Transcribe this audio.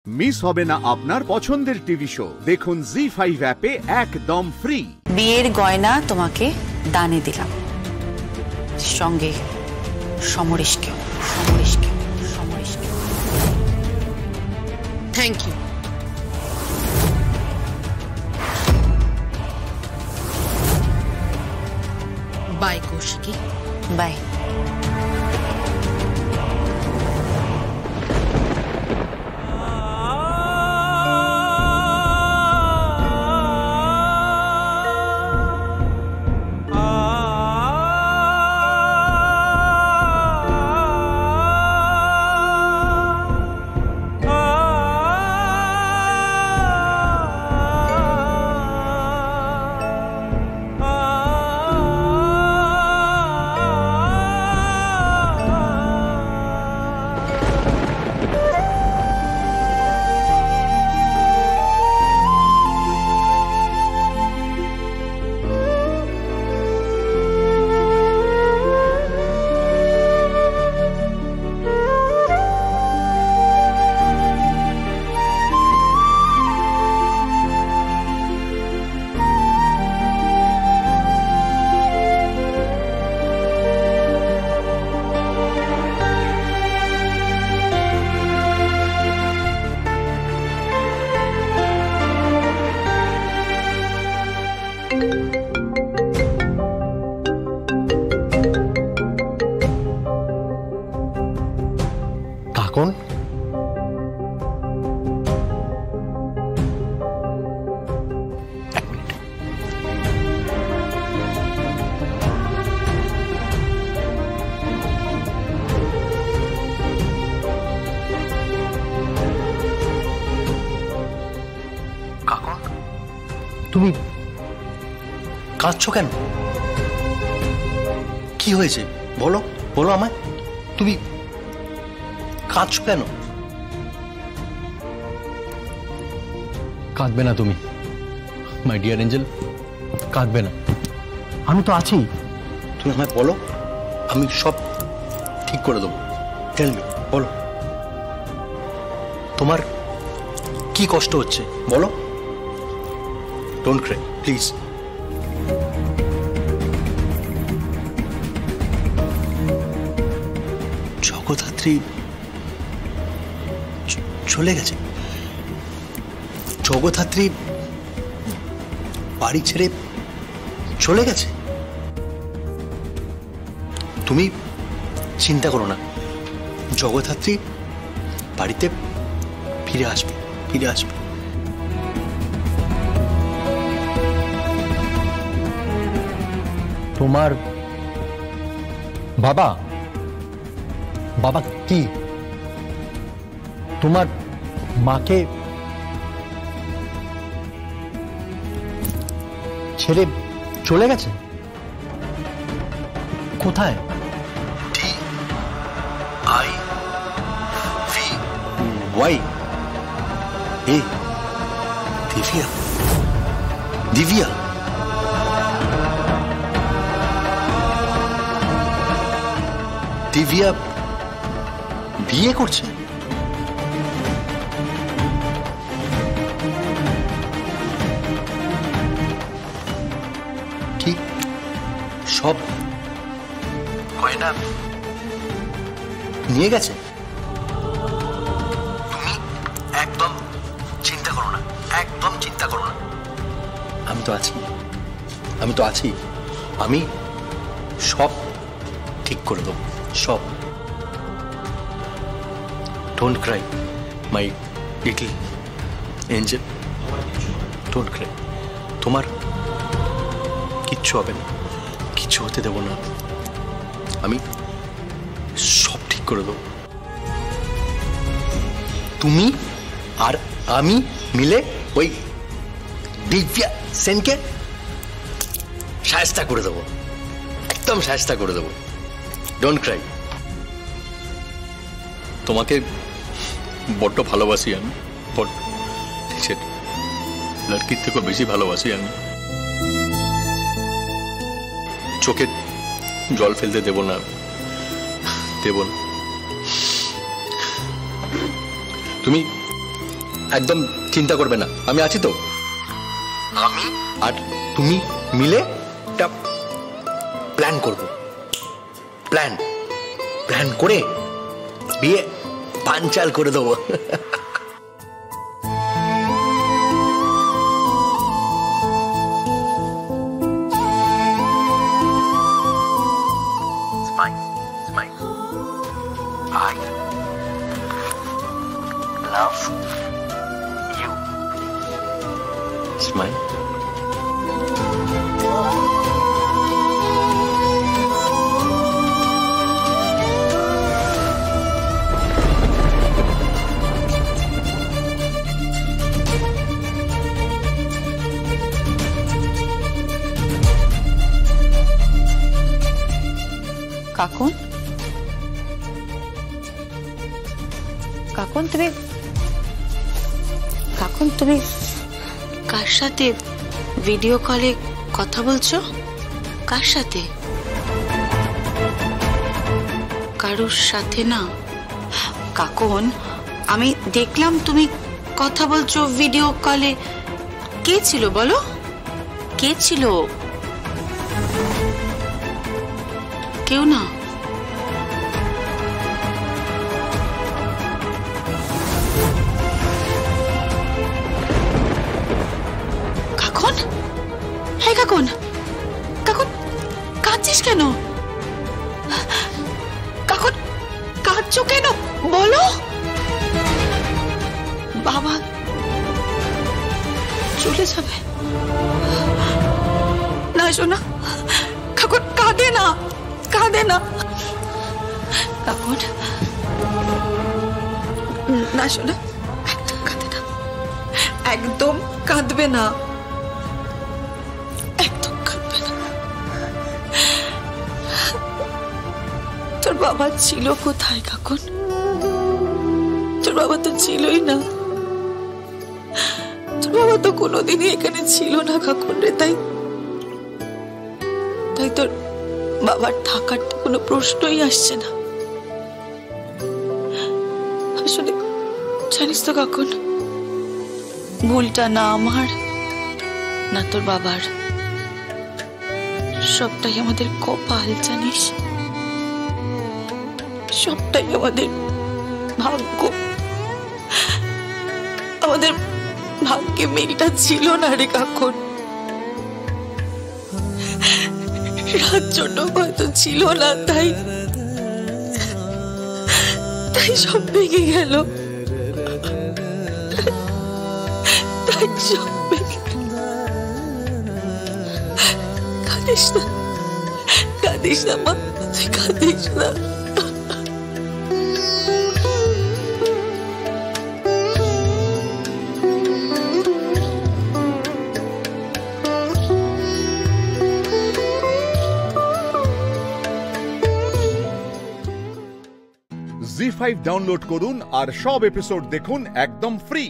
Miss হবে না আপনার পছন্দের টিভি শো। দেখুন জি5 অ্যাপে একদম ফ্রি। বিয়ের গয়না তোমাকে দানে দিলাম, সঙ্গে সমরেশকেও। Thank you. Bye Kaushiki. Bye. তুমি কাঁদছো কেন? কি হয়েছে বলো, বলো আমায়। তুমি কাঁদছো কেন? কাঁদবে না তুমি, মাই ডিয়ার এঞ্জেল, কাঁদবে না। আমি তো আছি। তুমি আমায় বলো, আমি সব ঠিক করে দেবো। টেল মি, বলো তোমার কি কষ্ট হচ্ছে বলো। Don't Cry please. জগদ্ধাত্রী চলে গেছে। জগদ্ধাত্রী বাড়ি ছেড়ে চলে গেছে। তুমি চিন্তা করো না, জগদ্ধাত্রী বাড়িতে ফিরে আসবে, ফিরে আসবে। তোমার বাবা, বাবা কি তোমার মাকে ছেড়ে চলে গেছে? কোথায়? DIVY এ দিব্যা, দিব্যা দিব্যা বিয়ে করছে? কি সব গয়না নিয়ে গেছে? তুমি একদম চিন্তা করো না, একদম চিন্তা করো না। আমি তো আছি, আমি তো আছি। আমি সব ঠিক করে দেবো, সব। Don't cry my little Angel, don't Cry. তোমার কিচ্ছু হবে না, কিচ্ছু হতে দেবো না। আমি সব ঠিক করে দেবো। তুমি আর আমি মিলে ওই দিব্যা সেনকে শায়েস্তা করে দেবো, একদম শায়েস্তা করে দেবো। Don't Cry. তোমাকে বড্ড ভালোবাসি আমি, বড্ড। লড়কির থেকেও বেশি ভালোবাসি আমি। চোখে জল ফেলতে দেব না, দেব না। তুমি একদম চিন্তা করবে না, আমি আছি তো। আমি আর তুমি মিলে একটা প্ল্যান করব, প্ল্যান করে বিয়ে পাঞ্চাল করে দেবো। I love you. Smile. কাকুন, কাকুন তুমি কার সাথে ভিডিও কলে কথা বলছো? কার সাথে? কারোর সাথে না কাকুন, আমি দেখলাম তুমি কথা বলছো ভিডিও কলে। কে ছিল বলো, কে ছিল? কেউ না? কাকুন, হ্যাঁ কাকুন, কাকুন কাঁদছিস কেন? কাকুন কাঁদছো কেন বলো? বাবা চলে যাবে না? শোনা কাকুন, কাঁদে না, কাঁদে না কাকুন, না শোনা, একদম কাঁদে না, একদম কাঁদবে না, একদম কাঁদবে না। তোর বাবা ছিল কোথায় কাকুন? তোর বাবা তো ছিলই না, তোর বাবা তো কোনোদিনই এখানে ছিল না কাকুন রে। তাই তোর বাবার থাকার তো কোনো প্রশ্নই আসছে না। আসলে জানিস তো কাকুন, ভুলটা না আমার না তোর বাবার, সবটাই আমাদের কপাল জানিস, সবটাই আমাদের ভাগ্য। আমাদের ভাগ্যে মিলটা ছিল না রে কাকুন। রাত ছোট হয়তো ছিল না, তাই সব ভেঙে গেল, তাই সব ভেঙে। কাঁদিস না, কাঁদিস না মা, তুই কাঁদিস না। জি5 ডাউনলোড করুন আর সব এপিসোড দেখুন একদম ফ্রি।